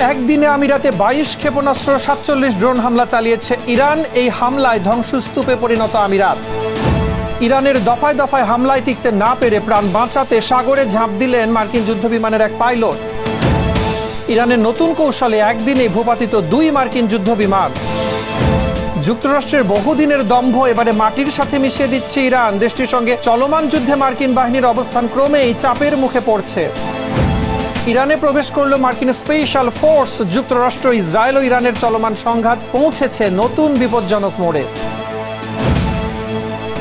একদিনে আমিরাতে 22 ক্ষেপণাস্ত্র 47 ড্রোন হামলা চালিয়েছে ইরান। এই হামলায় ধ্বংসস্তূপে পরিণত আমিরাত। ইরানের দফায় দফায় হামলায় টিকতে না পেরে প্রাণ বাঁচাতে সাগরে ঝাঁপ দিলেন মার্কিন যুদ্ধবিমানের এক পাইলট। ইরানের নতুন কৌশলে একদিনে ভূপাতিত 2 মার্কিন যুদ্ধবিমান। যুক্তরাষ্ট্রের বহুদিনের দম্ভ এবারে মাটির সাথে মিশিয়ে দিচ্ছে ইরান। দেশটির সঙ্গে চলমান যুদ্ধে মার্কিন বাহিনীর অবস্থান ক্রমেই চাপের মুখে পড়ছে। ইরানে প্রবেশ করল মার্কিন স্পেশাল ফোর্স। যুক্তরাষ্ট্র, ইসরায়েল ও ইরানের চলমান সংঘাত পৌঁছেছে নতুন বিপজ্জনক মোড়ে।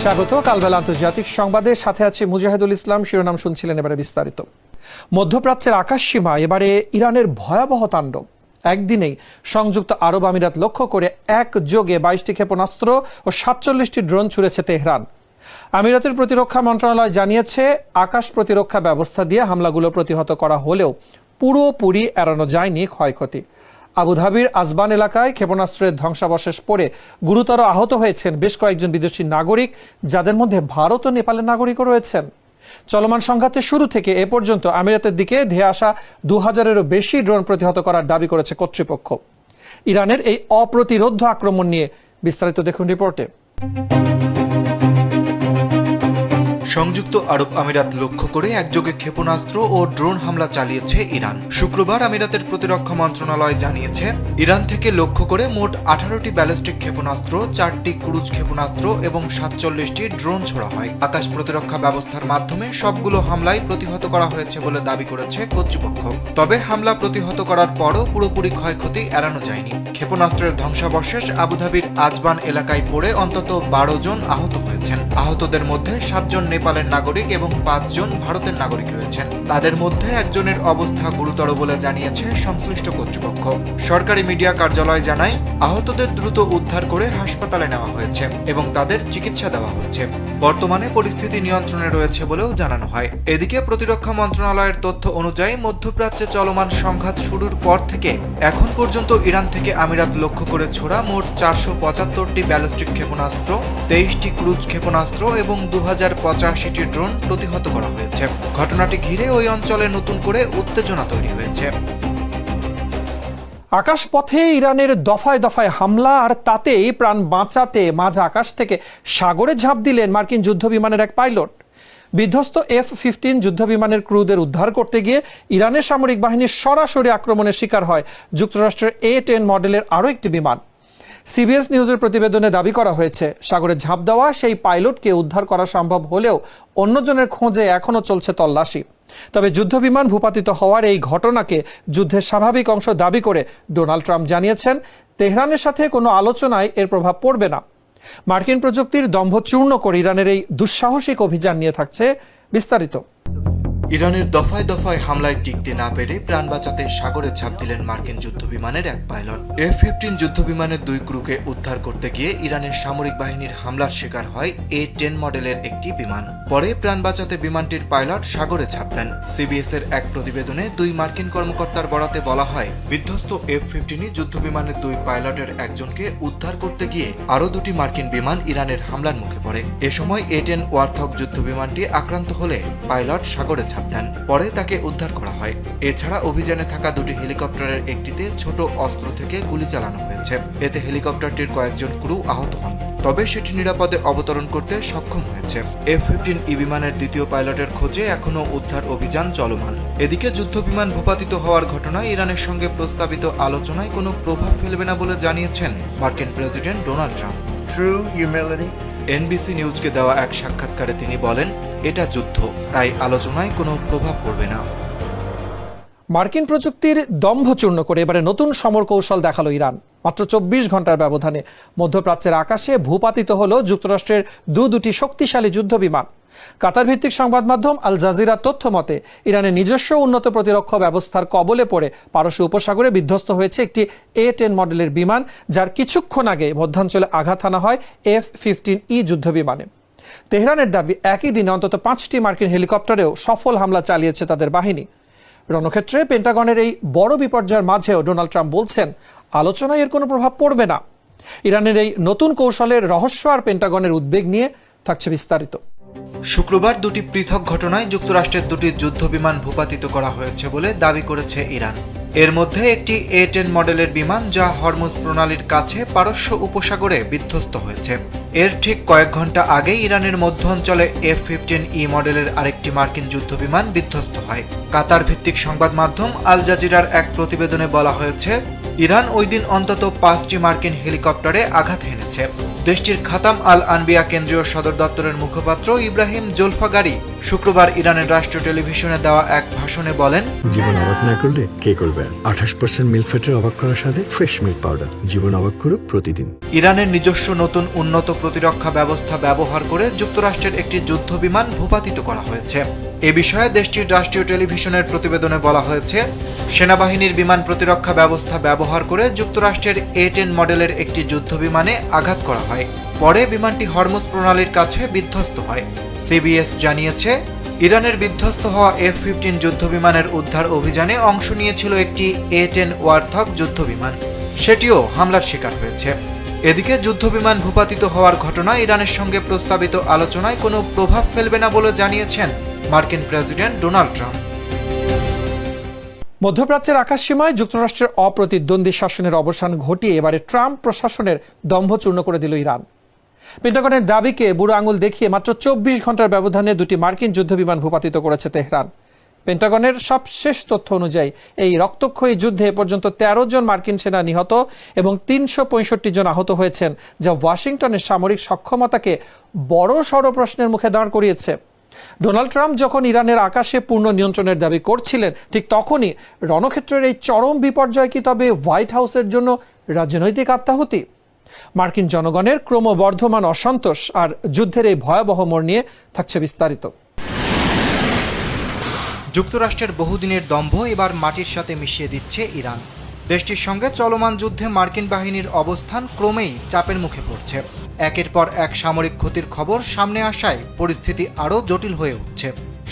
স্বাগত কালবেলা আন্তর্জাতিক সংবাদে, সাথে আছে মুজাহিদুল ইসলাম। শিরোনাম শুনছিলেন, এবারে বিস্তারিত। মধ্যপ্রাচ্যের আকাশসীমা এবারে ইরানের ভয়াবহ তাণ্ডব। একদিনেই সংযুক্ত আরব আমিরাত লক্ষ্য করে একযোগে 22টি ক্ষেপণাস্ত্র ও 47টি ড্রোন ছুড়েছে তেহরান। আমিরাতের প্রতিরক্ষা মন্ত্রণালয় জানিয়েছে, আকাশ প্রতিরক্ষা ব্যবস্থা দিয়ে হামলাগুলো প্রতিহত করা হলেও পুরোপুরি এড়ানো যায়নি ক্ষয়ক্ষতি। আবুধাবির আজবান এলাকায় ক্ষেপণাস্ত্রের ধ্বংসাবশেষ পড়ে গুরুতর আহত হয়েছেন বেশ কয়েকজন বিদেশি নাগরিক, যাদের মধ্যে ভারত ও নেপালের নাগরিকও রয়েছেন। চলমান সংঘাতের শুরু থেকে এ পর্যন্ত আমিরাতের দিকে ধেয়ে আসা 2000-এরও বেশি ড্রোন প্রতিহত করার দাবি করেছে কর্তৃপক্ষ। ইরানের এই অপ্রতিরোধ্য আক্রমণ নিয়ে বিস্তারিত দেখুন রিপোর্টে। সংযুক্ত আরব আমিরাত লক্ষ্য করে একযোগে ক্ষেপণাস্ত্র ও ড্রোন হামলা চালিয়েছে ইরান। শুক্রবার আমিরাতের প্রতিরক্ষা মন্ত্রণালয় জানিয়েছে, ইরান থেকে লক্ষ্য করে মোট 18টি ব্যালিস্টিক ক্ষেপণাস্ত্র, 4টি ক্রুজ ক্ষেপণাস্ত্র এবং 47টি ড্রোন ছোড়া হয়। আকাশ প্রতিরক্ষা ব্যবস্থার মাধ্যমে সবগুলো হামলাই প্রতিহত করা হয়েছে বলে দাবি করেছে কর্তৃপক্ষ। তবে হামলা প্রতিহত করার পরও পুরোপুরি ক্ষয়ক্ষতি এড়ানো যায়নি। ক্ষেপণাস্ত্রের ধ্বংসাবশেষ আবুধাবির আজবান এলাকায় পড়ে অন্তত 12 জন আহত হয়েছেন। আহতদের মধ্যে 7 জন নেপালের নাগরিক এবং 5 জন ভারতের নাগরিক রয়েছেন। তাদের মধ্যে একজনের অবস্থা গুরুতর বলে জানিয়েছে সংশ্লিষ্ট কর্তৃপক্ষ। সরকারি মিডিয়া কার্যালয় জানায়, আহতদের দ্রুত উদ্ধার করে হাসপাতালে নেওয়া হয়েছে এবং তাদের চিকিৎসা দেওয়া হচ্ছে। বর্তমানে পরিস্থিতি নিয়ন্ত্রণে রয়েছে বলেও জানানো হয়। এদিকে প্রতিরক্ষা মন্ত্রণালয়ের তথ্য অনুযায়ী মধ্যপ্রাচ্যে চলমান সংঘাত শুরুর পর থেকে এখন পর্যন্ত ইরান থেকে আমিরাত লক্ষ্য করে ছোড়া মোট 475টি ব্যালিস্টিক ক্ষেপণাস্ত্র, 23টি ক্রুজ ক্ষেপণাস্ত্র এবং 2085টি ড্রোন প্রতিহত করা হয়েছে। ঘটনাটি ঘিরে ওই অঞ্চলে নতুন করে উত্তেজনা তৈরি হয়েছে। আকাশপথে ইরানের দফায় দফায় হামলা, আর তাতেই প্রাণ বাঁচাতে মাঝ আকাশ থেকে সাগরে ঝাঁপ দিলেন মার্কিন যুদ্ধবিমানের এক পাইলট। বিধ্বস্ত F-15 যুদ্ধবিমানের ক্রুদের উদ্ধার করতে গিয়ে ইরানের সামরিক বাহিনীর সরাসরি আক্রমণের শিকার হয় যুক্তরাষ্ট্রের A-10 মডেলের আরও একটি বিমান। সিবিএস নিউজের প্রতিবেদনে দাবি করা হয়েছে, সাগরে ঝাঁপ দেওয়া সেই পাইলটকে উদ্ধার করা সম্ভব হলেও অন্যজনের খোঁজে এখনও চলছে তল্লাশি। তবে যুদ্ধবিমান ভূপাতিত হওয়ার এই ঘটনাকে যুদ্ধের স্বাভাবিক অংশ দাবি করে ডোনাল্ড ট্রাম্প জানিয়েছেন, তেহরানের সাথে কোনো আলোচনায় এর প্রভাব পড়বে না। মার্কিন প্রযুক্তির দম্ভ চূর্ণ করে ইরানের এই দুঃসাহসিক অভিযান নিয়ে থাকছে বিস্তারিত। ইরানের দফায় দফায় হামলায় টিকতে না পেরে প্রাণ বাঁচাতে সাগরে ঝাঁপ দিলেন মার্কিন যুদ্ধবিমানের এক পাইলট। F-15 যুদ্ধবিমানের 2 ক্রুকে উদ্ধার করতে গিয়ে ইরানের সামরিক বাহিনীর হামলার শিকার হয় A-10 মডেলের একটি বিমান। পরে প্রাণ বাঁচাতে বিমানটির পাইলট সাগরে ঝাঁপ দেন। সিবিএস এর এক প্রতিবেদনে 2 মার্কিন কর্মকর্তার বরাতে বলা হয়, বিধ্বস্ত F-15 যুদ্ধবিমানের 2 পাইলটের একজনকে উদ্ধার করতে গিয়ে আরও 2টি মার্কিন বিমান ইরানের হামলার মুখে পড়ে। এ সময় A-10 ওয়ারথক যুদ্ধবিমানটি আক্রান্ত হলে পাইলট সাগরে ঝাঁপ দেন। পরে তাকে উদ্ধার করা হয়। এছাড়া অভিযানে থাকা 2টি হেলিকপ্টারের একটিতে ছোট অস্ত্র থেকে গুলি চালানো হয়েছে। এতে হেলিকপ্টারটির কয়েকজন ক্রু আহত হন, তবে সেটি নিরাপদে অবতরণ করতে সক্ষম হয়েছে। F-15 বিমানের দ্বিতীয় পাইলটের খোঁজে এখনও উদ্ধার অভিযান চলমান। এদিকে যুদ্ধবিমান ভূপাতিত হওয়ার ঘটনায় ইরানের সঙ্গে প্রস্তাবিত আলোচনায় কোনো প্রভাব ফেলবে না বলে জানিয়েছেন মার্কিন প্রেসিডেন্ট ডোনাল্ড ট্রাম্প। এনবিসি নিউজকে দেওয়া এক সাক্ষাৎকারে তিনি বলেন, এটা যুদ্ধ, তাই আলোচনায় কোনো প্রভাব পড়বে না। মার্কিন প্রযুক্তির দম্ভ চূর্ণ করে এবারে নতুন সমর কৌশল দেখালো ইরান। মাত্র 24 ঘন্টার ব্যবধানে মধ্যপ্রাচ্যের আকাশে ভূপাতিত হলো যুক্তরাষ্ট্রের দুটি শক্তিশালী যুদ্ধবিমান। কাতার ভিত্তিক সংবাদ মাধ্যম আল জাজিরা তথ্য মতে, ইরানের নিজস্ব উন্নত প্রতিরক্ষা ব্যবস্থার কবলে পড়ে পারস্য উপসাগরে বিধ্বস্ত হয়েছে একটি A-10 মডেলের বিমান, যার কিছুক্ষণ আগে মধ্যাঞ্চলে আঘাত হানা হয় F-15 যুদ্ধবিমানে। তেহরানের দাবি, একই দিনে অন্তত 5টি মার্কিন হেলিকপ্টারেও সফল হামলা চালিয়েছে তাদের বাহিনী। রণক্ষেত্রে পেন্টাগনের এই বড় বিপর্যয়ের মাঝেও ডোনাল্ড ট্রাম্প বলছেন, আলোচনায় এর কোনো প্রভাব পড়বে না। ইরানের এই নতুন কৌশলের রহস্য আর পেন্টাগনের উদ্বেগ নিয়ে থাকছে বিস্তারিত। শুক্রবার দুটি পৃথক ঘটনায় যুক্তরাষ্ট্রের দুটি যুদ্ধবিমান ভূপাতিত করা হয়েছে বলে দাবি করেছে ইরান। এর মধ্যে একটি A-10 মডেলের বিমান যা হরমুজ প্রণালীর কাছে পারস্য উপসাগরে বিধ্বস্ত হয়েছে। এর ঠিক কয়েক ঘন্টা আগে ইরানের মধ্য অঞ্চলে F-15E মডেলের আরেকটি মার্কিন যুদ্ধবিমান বিধ্বস্ত হয়। কাতার ভিত্তিক সংবাদ মাধ্যম আল জাজিরার এক প্রতিবেদনে বলা হয়েছে, ইরান ওই দিন অন্তত 5টি মার্কিন হেলিকপ্টারে আঘাত হেনেছে। দেশটির খাতাম আল আনবিয়া কেন্দ্রীয় সদর দপ্তরের মুখপাত্র ইব্রাহিম জোলফাগারি শুক্রবার ইরানের রাষ্ট্রীয় টেলিভিশনে দেওয়া এক ভাষণে বলেন, জীবন অবাক না করলে কে করবে? 28% মিল্ক ফ্যাটের অবাক করার সাথে ফ্রেশ মিল্ক পাউডার। জীবন অবাক করুক প্রতিদিন। ইরানের নিজস্ব নতুন উন্নত প্রতিরক্ষা ব্যবস্থা ব্যবহার করে যুক্তরাষ্ট্রের একটি যুদ্ধবিমান ভূপাতিত করা হয়েছে। এ বিষয়ে দেশটির রাষ্ট্রীয় টেলিভিশনের প্রতিবেদনে বলা হয়েছে, সেনাবাহিনীর বিমান প্রতিরক্ষা ব্যবস্থা ব্যবহার করে যুক্তরাষ্ট্রের A-10 মডেলের একটি যুদ্ধবিমানে আঘাত করা হয়। পরে বিমানটি হরমুজ প্রণালীর কাছে বিধ্বস্ত হয়। সিবিএস জানিয়েছে, ইরানের বিধ্বস্ত হওয়া F-15 যুদ্ধবিমানের উদ্ধার অভিযানে অংশ নিয়েছিল একটি A-10 ওয়ারথক যুদ্ধবিমান। সেটিও হামলার শিকার হয়েছে। এদিকে যুদ্ধবিমান ভূপাতিত হওয়ার ঘটনা ইরানের সঙ্গে প্রস্তাবিত আলোচনায় কোনো প্রভাব ফেলবে না বলে জানিয়েছেন মার্কিন প্রেসিডেন্ট ডোনাল্ড ট্রাম্প। মধ্যপ্রাচ্যের আকাশসীমায় যুক্তরাষ্ট্রের অপ্রতিদ্বন্দ্বী শাসনের অবসান ঘটিয়ে এবারে ট্রাম্প প্রশাসনের দম্ভ চূর্ণ করে দিল ইরান। পেন্টাগনের দাবিকে বুড়ো আঙুল দেখিয়ে মাত্র 24 ঘন্টার ব্যবধানে দুটি মার্কিন যুদ্ধবিমান ভূপাতিত করেছে তেহরান। পেন্টাগনের সবশেষ তথ্য অনুযায়ী এই রক্তক্ষয়ী যুদ্ধে এ পর্যন্ত 13 জন মার্কিন সেনা নিহত এবং 365 জন আহত হয়েছেন, যা ওয়াশিংটনের সামরিক সক্ষমতাকে বড়সড় প্রশ্নের মুখে দাঁড় করিয়েছে। ডোনাল্ড ট্রাম্প যখন ইরানের আকাশে পূর্ণ নিয়ন্ত্রণের দাবি করছিলেন, ঠিক তখনই রণক্ষেত্রের এই চরম বিপর্যয় কি তবে হোয়াইট হাউসের জন্য রাজনৈতিক আত্মাহুতি? মার্কিন জনগণের ক্রমবর্ধমান অসন্তোষ আর যুদ্ধের এই ভয়াবহ মোড় নিয়ে থাকছে বিস্তারিত। যুক্তরাষ্ট্রের বহুদিনের দম্ভ এবার মাটির সাথে মিশিয়ে দিচ্ছে ইরান। দেশটির সঙ্গে চলমান যুদ্ধে মার্কিন বাহিনীর অবস্থান ক্রমেই চাপের মুখে পড়ছে। একের পর এক সামরিক ক্ষতির খবর সামনে আসায় পরিস্থিতি আরও জটিল হয়ে উঠছে।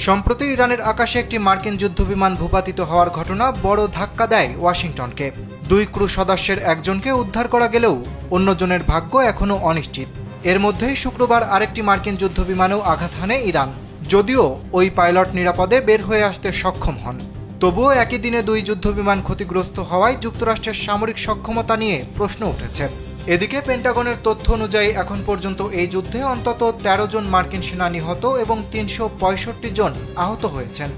সম্প্রতি ইরানের আকাশে একটি মার্কিন যুদ্ধবিমান ভূপাতিত হওয়ার ঘটনা বড় ধাক্কা দেয় ওয়াশিংটনকে। 2 ক্রু সদস্যের একজনকে উদ্ধার করা গেলেও অন্যজনের ভাগ্য এখনও অনিশ্চিত। এর মধ্যেই শুক্রবার আরেকটি মার্কিন যুদ্ধবিমানেও আঘাত হানে ইরান। যদিও ওই পাইলট নিরাপদে বের হয়ে আসতে সক্ষম হন, তবুও একই দিনে 2 যুদ্ধবিমান ক্ষতিগ্রস্ত হওয়ায় যুক্তরাষ্ট্রের সামরিক সক্ষমতা নিয়ে প্রশ্ন উঠেছে। এদিকে পেন্টাগনের তথ্য অনুযায়ী এখন পর্যন্ত এই যুদ্ধে অন্তত 13 জন মার্কিন সেনা নিহত এবং 365 জন আহত হয়েছেন,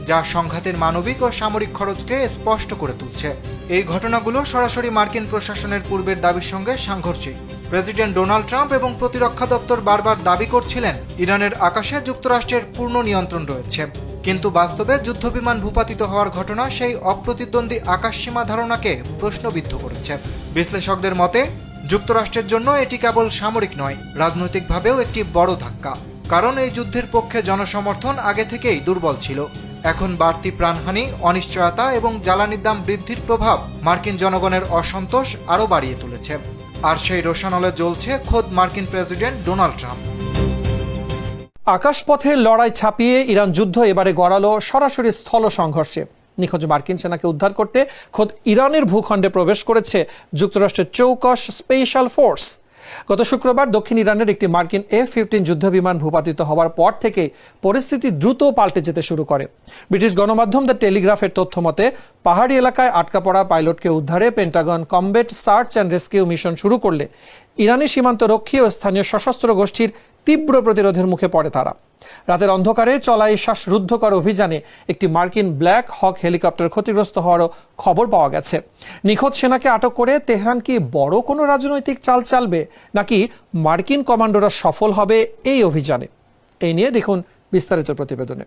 যা সংঘাতের মানবিক ও সামরিক খরচকে স্পষ্ট করে তুলছে। এই ঘটনাগুলো সরাসরি মার্কিন প্রশাসনের পূর্বের দাবির সঙ্গে সাংঘর্ষিক। প্রেসিডেন্ট ডোনাল্ড ট্রাম্প এবং প্রতিরক্ষা দপ্তর বারবার দাবি করছিলেন ইরানের আকাশে যুক্তরাষ্ট্রের পূর্ণ নিয়ন্ত্রণ রয়েছে, কিন্তু বাস্তবে যুদ্ধবিমান ভূপাতিত হওয়ার ঘটনা সেই অপ্রতিদ্বন্দ্বী আকাশসীমা ধারণাকে প্রশ্নবিদ্ধ করেছে। বিশ্লেষকদের মতে যুক্তরাষ্ট্রের জন্য এটি কেবল সামরিক নয়, রাজনৈতিকভাবেও একটি বড় ধাক্কা। কারণ এই যুদ্ধের পক্ষে জনসমর্থন আগে থেকেই দুর্বল ছিল। এখন বাড়তি প্রাণহানি, অনিশ্চয়তা এবং জ্বালানির দাম বৃদ্ধির প্রভাব মার্কিন জনগণের অসন্তোষ আরও বাড়িয়ে তুলেছে। আর সেই রোশানলে জ্বলছে খোদ মার্কিন প্রেসিডেন্ট ডোনাল্ড ট্রাম্প। আকাশপথের লড়াই ছাপিয়ে ইরান যুদ্ধ এবারে গড়ালো সরাসরি স্থল সংঘর্ষে। নিখোঁজ মার্কিন সেনাকে উদ্ধার করতে খোদ ইরানের ভূখণ্ডে প্রবেশ করেছে যুক্তরাষ্ট্রের চৌকস স্পেশাল ফোর্স। গত শুক্রবার দক্ষিণ ইরানের একটি মার্কিন F-15 যুদ্ধবিমান ভূপাতিত হওয়ার পর থেকে পরিস্থিতি দ্রুত পাল্টে যেতে শুরু করে। ব্রিটিশ গণমাধ্যম দ্য টেলিগ্রাফের তথ্য মতে, পাহাড়ি এলাকায় আটকা পড়া পাইলটকে উদ্ধারে Pentagon combat search and rescue mission শুরু করলে ইরানি সীমান্ত রক্ষী ও স্থানীয় সশস্ত্র গোষ্ঠীর তীব্র প্রতিরোধের মুখে পড়ে তারা। রাতের অন্ধকারে চলা এই শ্বাসরুদ্ধকর অভিযানে একটি মার্কিন ব্ল্যাক হক হেলিকপ্টার ক্ষতিগ্রস্ত হওয়ারও খবর পাওয়া গেছে। নিখোঁজ সেনাকে আটক করে তেহরান কি বড় কোনো রাজনৈতিক চাল চালবে, নাকি মার্কিন কমান্ডোরা সফল হবে এই অভিযানে? এই নিয়ে দেখুন বিস্তারিত প্রতিবেদনে।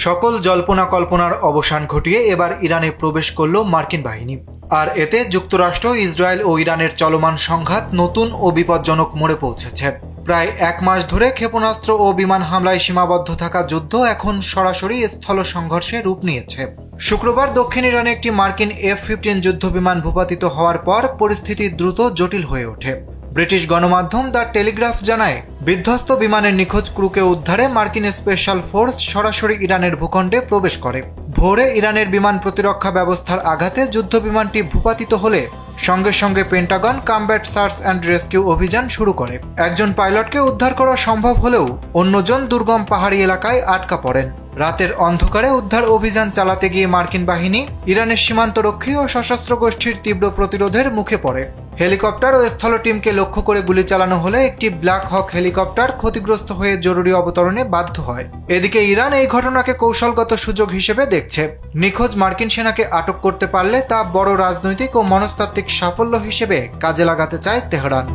সকল জল্পনা কল্পনার অবসান ঘটিয়ে এবার ইরানে প্রবেশ করল মার্কিন বাহিনী। আর এতে যুক্তরাষ্ট্র, ইসরায়েল ও ইরানের চলমান সংঘাত নতুন ও বিপজ্জনক মোড়ে পৌঁছেছে। প্রায় 1 মাস ধরে ক্ষেপণাস্ত্র ও বিমান হামলায় সীমাবদ্ধ থাকা যুদ্ধ এখন সরাসরি স্থল সংঘর্ষে রূপ নিয়েছে। শুক্রবার দক্ষিণ ইরানে একটি মার্কিন F-15 যুদ্ধবিমান ভূপাতিত হওয়ার পর পরিস্থিতি দ্রুত জটিল হয়ে ওঠে। ব্রিটিশ গণমাধ্যম দ্য টেলিগ্রাফ জানায়, বিধ্বস্ত বিমানের নিখোঁজ ক্রুকে উদ্ধারে মার্কিন স্পেশাল ফোর্স সরাসরি ইরানের ভূখণ্ডে প্রবেশ করে। ভোরে ইরানের বিমান প্রতিরক্ষা ব্যবস্থার আঘাতে যুদ্ধবিমানটি ভূপাতিত হলে সঙ্গে সঙ্গে Pentagon combat search and rescue অভিযান শুরু করে। একজন পাইলটকে উদ্ধার করা সম্ভব হলেও অন্যজন দুর্গম পাহাড়ি এলাকায় আটকা পড়েন। রাতের অন্ধকারে উদ্ধার অভিযান চালাতে গিয়ে মার্কিন বাহিনী ইরানের সীমান্তরক্ষী ও সশস্ত্র গোষ্ঠীর তীব্র প্রতিরোধের মুখে পড়ে। হেলিকপ্টার ও স্থল টিমকে লক্ষ্য করে গুলি চালানো হলে একটি ব্ল্যাক হক হেলিকপ্টার ক্ষতিগ্রস্ত হয়ে জরুরি অবতরণে বাধ্য হয়। এদিকে ইরান এই ঘটনাকে কৌশলগত সুযোগ হিসেবে দেখছে। নিখোঁজ মার্কিন সেনাকে আটক করতে পারলে তা বড় রাজনৈতিক ও মনস্তাত্ত্বিক সাফল্য হিসেবে কাজে লাগাতে চায় তেহরান।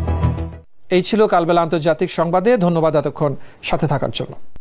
এই ছিল কালবেলা আন্তর্জাতিক সংবাদে। ধন্যবাদ এতক্ষণ সাথে থাকার জন্য।